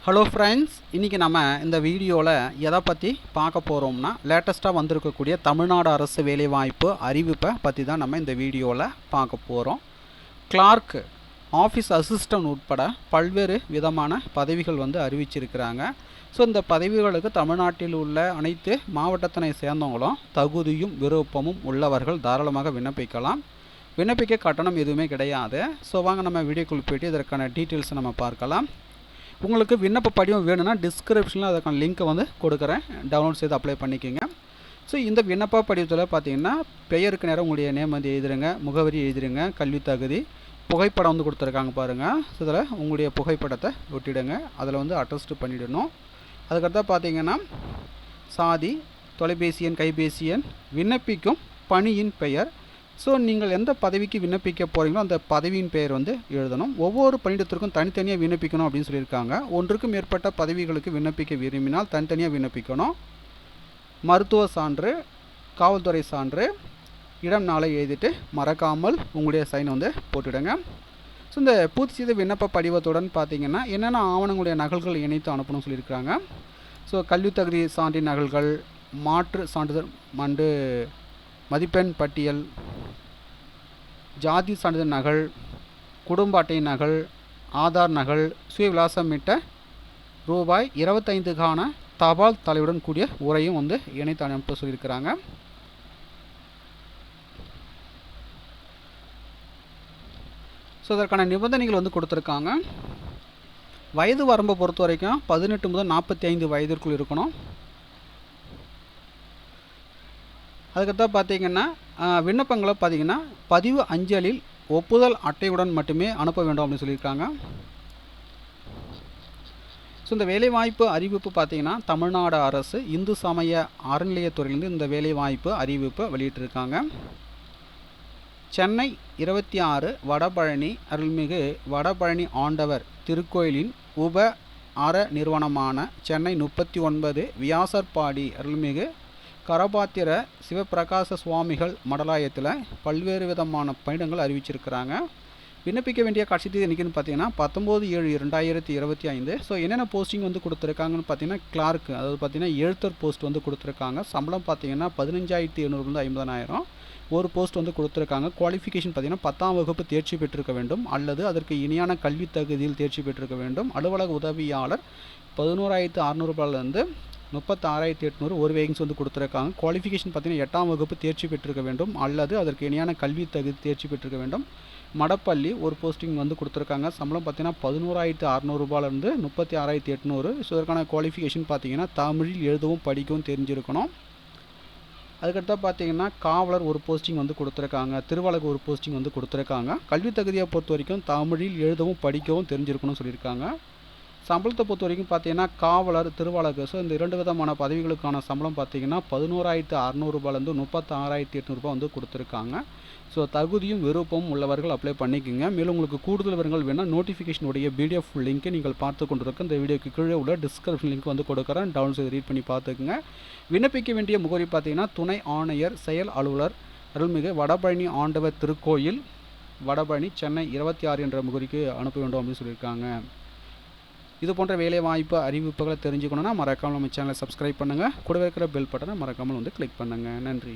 Hello friends, இன்றைக்கி நம்ம இந்த வீடியோவில் எதை பற்றி பார்க்க போகிறோம்னா, லேட்டஸ்ட்டாக வந்திருக்கக்கூடிய தமிழ்நாடு அரசு வேலைவாய்ப்பு அறிவிப்பை பற்றி தான் நம்ம இந்த வீடியோவில் பார்க்க போகிறோம். கிளார்க், ஆஃபீஸ் அசிஸ்டன்ட் உட்பட பல்வேறு விதமான பதவிகள் அறிவிச்சிருக்கிறாங்க. ஸோ இந்த பதவிகளுக்கு தமிழ்நாட்டில் உள்ள அனைத்து மாவட்டத்தினை சேர்ந்தவங்களும் தகுதியும் விருப்பமும் உள்ளவர்கள் தாராளமாக விண்ணப்பிக்கலாம். விண்ணப்பிக்க கட்டணம் எதுவுமே கிடையாது. ஸோ வாங்க நம்ம வீடியோக்குள் போய்ட்டு இதற்கான டீட்டெயில்ஸை நம்ம பார்க்கலாம். உங்களுக்கு விண்ணப்ப படிவம் வேணும்னா டிஸ்கிரிப்ஷனில் அதுக்கான லிங்க்கை கொடுக்குறேன், டவுன்லோட் செய்து அப்ளை பண்ணிக்கோங்க. ஸோ இந்த விண்ணப்ப படிவத்தில் பார்த்தீங்கன்னா பெயருக்கு நேரம் உங்களுடைய நேம் எழுதிருங்க, முகவரி எழுதிருங்க, கல்வி தகுதி, புகைப்படம் கொடுத்துருக்காங்க பாருங்கள். ஸோ இதில் உங்களுடைய புகைப்படத்தை ஒட்டிடுங்க, அதில் அட்டஸ்ட் பண்ணிடணும். அதுக்கடுத்தா பார்த்தீங்கன்னா சாதி, தொலைபேசி எண், கைபேசி எண், விண்ணப்பிக்கும் பணியின் பெயர். ஸோ நீங்கள் எந்த பதவிக்கு விண்ணப்பிக்க போகிறீங்களோ அந்த பதவியின் பெயர் எழுதணும். ஒவ்வொரு பணியிடத்திற்கும் தனித்தனியாக விண்ணப்பிக்கணும் அப்படின்னு சொல்லியிருக்காங்க. ஒன்றுக்கும் மேற்பட்ட பதவிகளுக்கு விண்ணப்பிக்க விரும்பினால் தனித்தனியாக விண்ணப்பிக்கணும். மருத்துவ சான்று, காவல்துறை சான்று, இடம் நாளை எழுதிட்டு மறக்காமல் உங்களுடைய சைன் போட்டுவிடுங்க. ஸோ இந்த பூர்த்தி செய்த விண்ணப்ப படிவத்துடன் பார்த்தீங்கன்னா என்னென்ன ஆவணங்களுடைய நகல்கள் இணைத்து அனுப்பணும்னு சொல்லியிருக்காங்க. ஸோ கல்வி தகுதி சான்றின் நகல்கள், மாற்று சான்றிதழ் மண்டு மதிப்பெண் பட்டியல், ஜாதி சான்றிதழ் நகல், குடும்ப அட்டை நகல், ஆதார் நகல், சுய விலாசமிட்ட ரூபாய் 25க்கான தபால் தலையுடன் கூடிய உரையும் இணைத்து அனுப்ப சொல்லியிருக்கிறாங்க. ஸோ இதற்கான நிபந்தனைகள் கொடுத்துருக்காங்க. வயது வரம்பை பொறுத்த வரைக்கும் 18 முதல் 45 வயதிற்குள் இருக்கணும். அதுக்கடுத்து பார்த்தீங்கன்னா விண்ணப்பங்களை பார்த்தீங்கன்னா பதிவு அஞ்சலில் ஒப்புதல் அட்டையுடன் மட்டுமே அனுப்ப வேண்டும் அப்படின்னு சொல்லியிருக்காங்க. ஸோ இந்த வேலைவாய்ப்பு அறிவிப்பு பார்த்தீங்கன்னா தமிழ்நாடு அரசு இந்து சமய அறநிலையத்துறையிலேருந்து இந்த வேலைவாய்ப்பு அறிவிப்பை வெளியிட்டிருக்காங்க. சென்னை 26 வடபழனி அருள்மிகு வடபழனி ஆண்டவர் திருக்கோயிலின் உப அற நிறுவனமான சென்னை 39 வியாசர்பாடி அருள்மிகு கரபாத்திர சிவபிரகாச சுவாமிகள் மடலாயத்தில் பல்வேறு விதமான பணியிடங்கள் அறிவிச்சிருக்கிறாங்க. விண்ணப்பிக்க வேண்டிய கடைசி தேதி என்றைக்குன்னு பார்த்தீங்கன்னா 19/7/2025. ஸோ என்னென்ன போஸ்டிங் கொடுத்துருக்காங்கன்னு பார்த்தீங்கன்னா கிளார்க்கு, அதாவது பார்த்தீங்கன்னா எழுத்தர் போஸ்ட் கொடுத்துருக்காங்க. சம்பளம் பார்த்தீங்கன்னா 15,700 50,000. ஒரு போஸ்ட் கொடுத்துருக்காங்க. குவாலிஃபிகேஷன் பார்த்தீங்கன்னா 10ஆம் வகுப்பு தேர்ச்சி பெற்றிருக்க வேண்டும் அல்லது அதற்கு இணையான கல்வி தகுதியில் தேர்ச்சி பெற்றிருக்க வேண்டும். அலுவலக உதவியாளர் 11,600 36,800 ஒரு வேகன்சி கொடுத்துருக்காங்க. குவாலிஃபிகேஷன் பார்த்தீங்கன்னா 8ஆம் வகுப்பு தேர்ச்சி பெற்றிருக்க வேண்டும் அல்லது அதற்கு இணையான கல்வி தகுதி தேர்ச்சி பெற்றிருக்க வேண்டும். மடப்பள்ளி ஒரு போஸ்டிங் கொடுத்துருக்காங்க. சம்பளம் பார்த்தீங்கன்னா 11,600 36,800. ஸோ இதற்கான குவாலிஃபிகேஷன் பார்த்தீங்கன்னா தமிழில் எழுதவும் படிக்கவும் தெரிஞ்சிருக்கணும். அதுக்கடுத்தா பார்த்தீங்கன்னா காவலர் ஒரு போஸ்டிங் கொடுத்துருக்காங்க. திருவழகு ஒரு போஸ்டிங் கொடுத்துருக்காங்க. கல்வி தகுதியை பொறுத்த வரைக்கும் தமிழில் எழுதவும் படிக்கவும் தெரிஞ்சிருக்கணும்னு சொல்லியிருக்காங்க. சம்பளத்தை பொறுத்த வரைக்கும் பார்த்தீங்கன்னா காவலர், திருவழகு, ஸோ இந்த 2 விதமான பதவிகளுக்கான சம்பளம் பார்த்தீங்கன்னா 11,600 36,800 கொடுத்துருக்காங்க. ஸோ தகுதியும் விருப்பமும் உள்ளவர்கள் அப்ளை பண்ணிக்கோங்க. மேலும் உங்களுக்கு கூடுதல் விவரங்கள் வேணால் நோட்டிஃபிகேஷனுடைய PDF லிங்க்கை நீங்கள் பார்த்து கொண்டிருக்க இந்த வீடியோக்கு கீழே உள்ள டிஸ்கிரிப்ஷன் லிங்க் கொடுக்குறேன், டவுன்லோட் செய்து ரீட் பண்ணி பார்த்துக்குங்க. விண்ணப்பிக்க வேண்டிய முகவரி பார்த்தீங்கன்னா துணை ஆணையர் செயல் அலுவலர் அருள்மிகு வடபழனி ஆண்டவர் திருக்கோயில், வடபழனி, சென்னை 26 என்ற முகவரிக்கு அனுப்ப வேண்டும் அப்படின்னு சொல்லியிருக்காங்க. இது போன்ற வேலை வாய்ப்பு அறிவிப்புகளை தெரிஞ்சுக்கணுன்னா மறக்காமல் நம்ம சேனலை சப்ஸ்கிரைப் பண்ணுங்கள். கூடவே இருக்கிற பெல் பட்டனை மறக்காமல் கிளிக் பண்ணுங்கள். நன்றி.